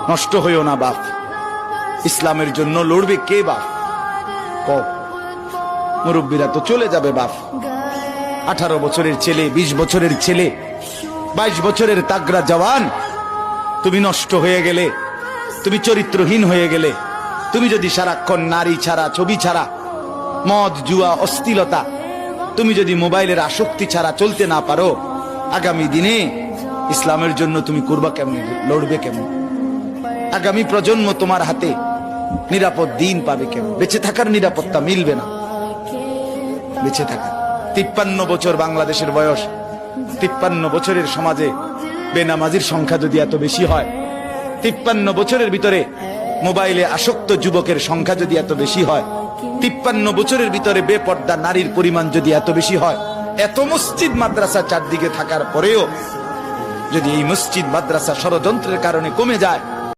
নষ্ট হইও না বাপ। ইসলামের জন্য লড়বে কে বাপ? মুরব্বীরা তো চলে যাবে বাপ। 18 বছরের ছেলে, 20 বছরের ছেলে, 22 বছরের তাগড়া জওয়ান, তুমি নষ্ট হয়ে গেলে, তুমি চরিত্রহীন হয়ে গেলে, তুমি যদি সারাক্ষণ নারী ছাড়া, ছবি ছাড়া, মদ জুয়া অশ্লীলতা, তুমি যদি মোবাইলের আসক্তি ছাড়া চলতে না পারো, আগামী দিনে ইসলামের জন্য তুমি করবা কেমন, লড়বে কেমন? আগামী প্রজন্ম তোমার হাতে নিরাপদ দিন পাবে কেমন? বেঁচে থাকার নিরাপত্তা মিলবে না। বেঁচে থাকা 53 বছর বাংলাদেশের বয়স, 53 বছরের সমাজে বেনামাজির সংখ্যা যদি এত বেশি হয়, 53 বছরের ভিতরে মোবাইলে আসক্ত যুবকের সংখ্যা যদি এত বেশি হয়, 53 বছরের ভিতরে বেপর্দা নারীর পরিমাণ যদি এত বেশি হয়, এত মসজিদ মাদ্রাসা চারদিকে থাকার পরেও যদি এই মসজিদ মাদ্রাসা ষড়যন্ত্রের কারণে কমে যায়,